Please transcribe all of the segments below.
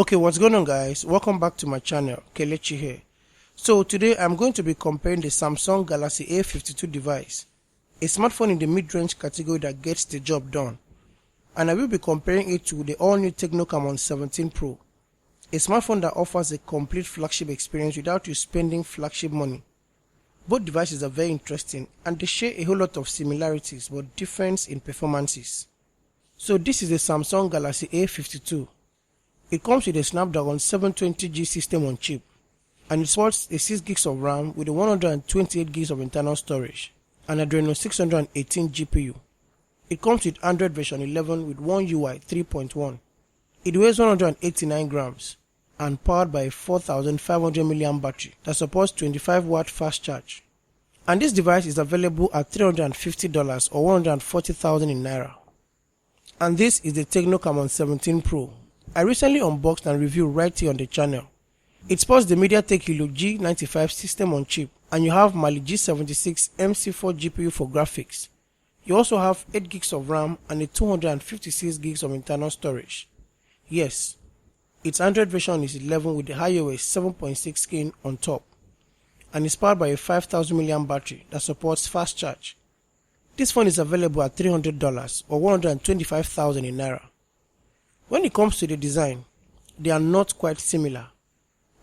Okay, what's going on, guys? Welcome back to my channel. Kelechi here. So today I'm going to be comparing the Samsung Galaxy A52 device, a smartphone in the mid-range category that gets the job done, and I will be comparing it to the all-new Tecno Camon 17 Pro, a smartphone that offers a complete flagship experience without you spending flagship money. Both devices are very interesting and they share a whole lot of similarities but difference in performances. So this is the Samsung Galaxy A52. It comes with a Snapdragon 720G system on chip, and it supports a 6 gigs of RAM with a 128 gigs of internal storage and Adreno 618 GPU. It comes with Android version 11 with One UI 3.1. It weighs 189 grams and powered by a 4500 mAh battery that supports 25 watt fast charge. And this device is available at $350 or 140,000 in Naira. And this is the Tecno Camon 17 Pro. I recently unboxed and reviewed right here on the channel. It supports the MediaTek Helio G95 system on chip, and you have Mali G76 MC4 GPU for graphics. You also have 8 gigs of RAM and a 256 gigs of internal storage. Yes, its Android version is 11 with the iOS 7.6 skin on top, and is powered by a 5000 mAh battery that supports fast charge. This phone is available at $300 or 125,000 in Naira. When it comes to the design, they are not quite similar.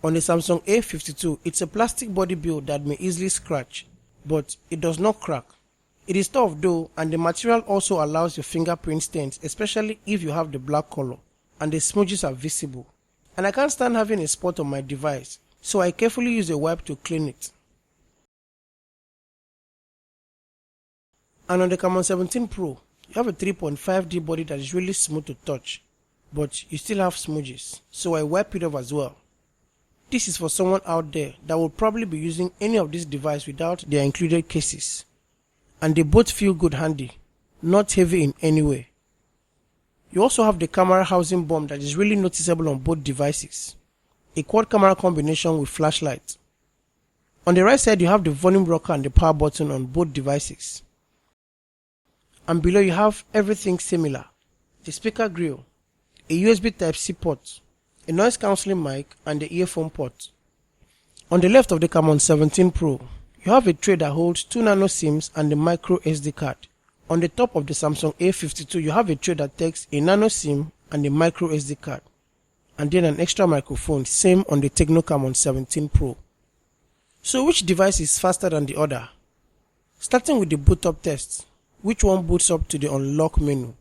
On the Samsung A52, it's a plastic body build that may easily scratch, but it does not crack. It is tough though, and the material also allows your fingerprint stains, especially if you have the black color and the smudges are visible. And I can't stand having a spot on my device, so I carefully use a wipe to clean it. And on the Camon 17 Pro, you have a 3.5D body that is really smooth to touch, but you still have smudges, so I wipe it off as well. This is for someone out there that will probably be using any of these devices without their included cases. And they both feel good handy, not heavy in any way. You also have the camera housing bump that is really noticeable on both devices. A quad camera combination with flashlight. On the right side you have the volume rocker and the power button on both devices. And below you have everything similar. The speaker grill, a USB Type-C port, a noise cancelling mic and the earphone port. On the left of the Camon 17 Pro, you have a tray that holds 2 nano SIMs and a micro SD card. On the top of the Samsung A52, you have a tray that takes a nano SIM and a micro SD card, and then an extra microphone, same on the Tecno Camon 17 Pro. So which device is faster than the other? Starting with the boot up test, which one boots up to the unlock menu?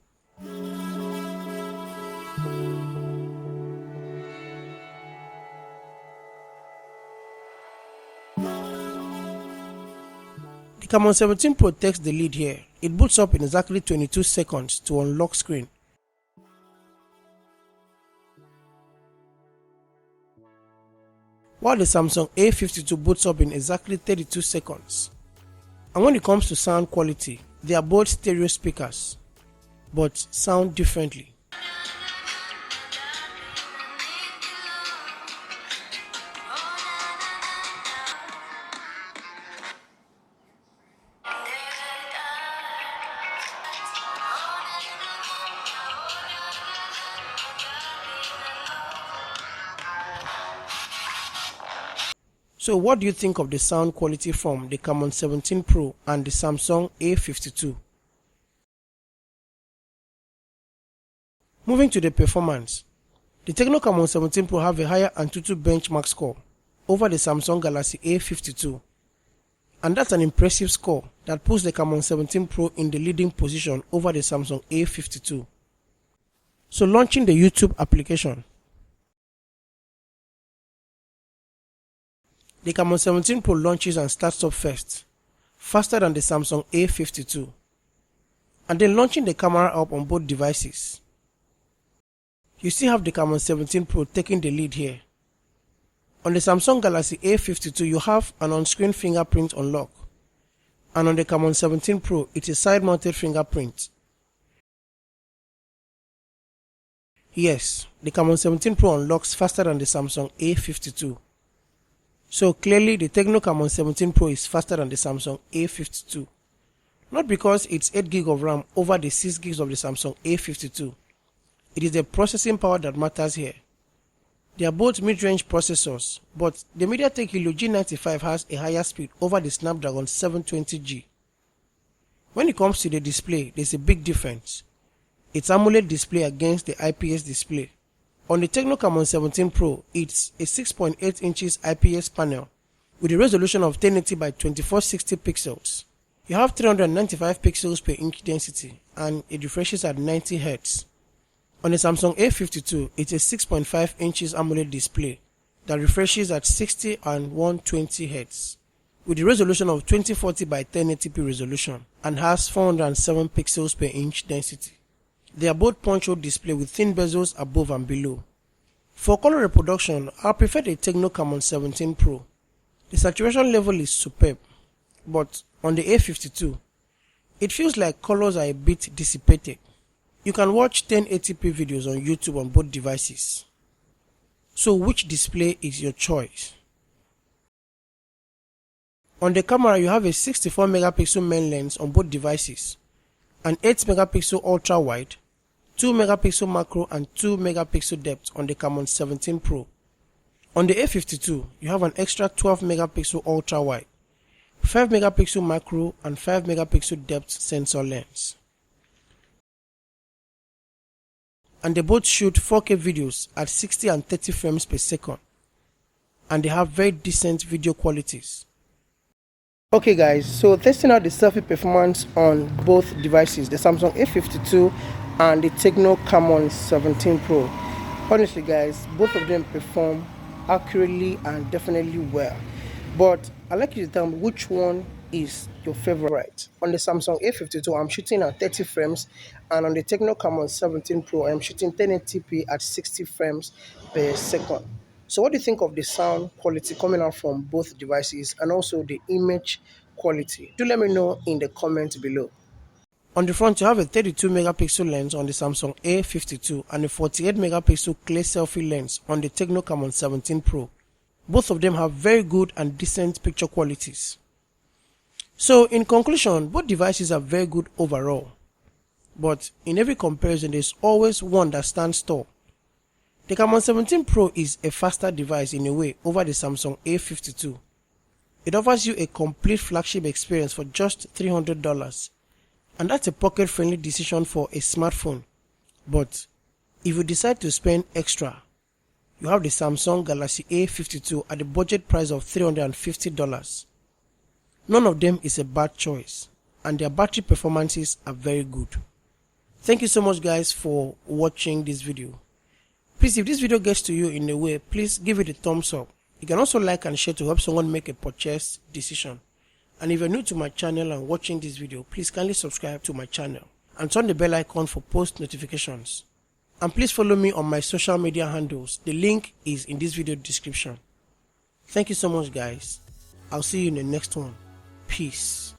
The Camon 17 Pro takes the lead here. It boots up in exactly 22 seconds to unlock screen. While the Samsung A52 boots up in exactly 32 seconds. And when it comes to sound quality, they are both stereo speakers, but sound differently. So what do you think of the sound quality from the Camon 17 Pro and the Samsung A52? Moving to the performance, the Tecno Camon 17 Pro have a higher Antutu benchmark score over the Samsung Galaxy A52, and that's an impressive score that puts the Camon 17 Pro in the leading position over the Samsung A52. So launching the YouTube application, the Camon 17 Pro launches and starts up first, faster than the Samsung A52, and then launching the camera up on both devices. You still have the Camon 17 Pro taking the lead here. On the Samsung Galaxy A52 you have an on-screen fingerprint unlock, and on the Camon 17 Pro it is side-mounted fingerprint. Yes, the Camon 17 Pro unlocks faster than the Samsung A52. So clearly the Tecno Camon 17 Pro is faster than the Samsung A52. Not because it's 8 GB of RAM over the 6 GB of the Samsung A52. It is the processing power that matters here. They are both mid-range processors, but the MediaTek Helio G95 has a higher speed over the Snapdragon 720G. When it comes to the display, there's a big difference. It's AMOLED display against the IPS display. On the Tecno Camon 17 Pro, it's a 6.8 inches IPS panel with a resolution of 1080 by 2460 pixels. You have 395 pixels per inch density and it refreshes at 90 Hz. On the Samsung A52, it's a 6.5 inches AMOLED display that refreshes at 60 and 120 Hz with a resolution of 2040 by 1080p resolution and has 407 pixels per inch density. They are both punch-hole display with thin bezels above and below. For color reproduction, I prefer the Tecno Camon 17 Pro. The saturation level is superb, but on the A52, it feels like colors are a bit dissipated. You can watch 1080p videos on YouTube on both devices. So which display is your choice? On the camera, you have a 64 megapixel main lens on both devices, an 8 megapixel ultra wide, 2 megapixel macro and 2 megapixel depth on the Camon 17 Pro. On the A52, you have an extra 12 megapixel ultra wide, 5 megapixel macro and 5 megapixel depth sensor lens. And they both shoot 4K videos at 60 and 30 frames per second. And they have very decent video qualities. Okay guys, so testing out the selfie performance on both devices, the Samsung A52 and the Tecno Camon 17 Pro. Honestly guys, both of them perform accurately and definitely well. But I'd like you to tell me which one is your favorite. On the Samsung A52, I'm shooting at 30 frames, and on the Tecno Camon 17 Pro, I'm shooting 1080p at 60 frames per second. So what do you think of the sound quality coming out from both devices and also the image quality? Do let me know in the comments below. On the front, you have a 32 megapixel lens on the Samsung A52 and a 48 megapixel clear selfie lens on the Tecno Camon 17 Pro. Both of them have very good and decent picture qualities. So in conclusion, both devices are very good overall. But in every comparison, there's always one that stands tall. The Camon 17 Pro is a faster device in a way over the Samsung A52. It offers you a complete flagship experience for just $300, and that's a pocket-friendly decision for a smartphone. But if you decide to spend extra, you have the Samsung Galaxy A52 at the budget price of $350. None of them is a bad choice, and their battery performances are very good. Thank you so much guys for watching this video. Please, if this video gets to you in a way, please give it a thumbs up. You can also like and share to help someone make a purchase decision. And if you're new to my channel and watching this video, please kindly subscribe to my channel and turn the bell icon for post notifications. And please follow me on my social media handles. The link is in this video description. Thank you so much guys. I'll see you in the next one. Peace.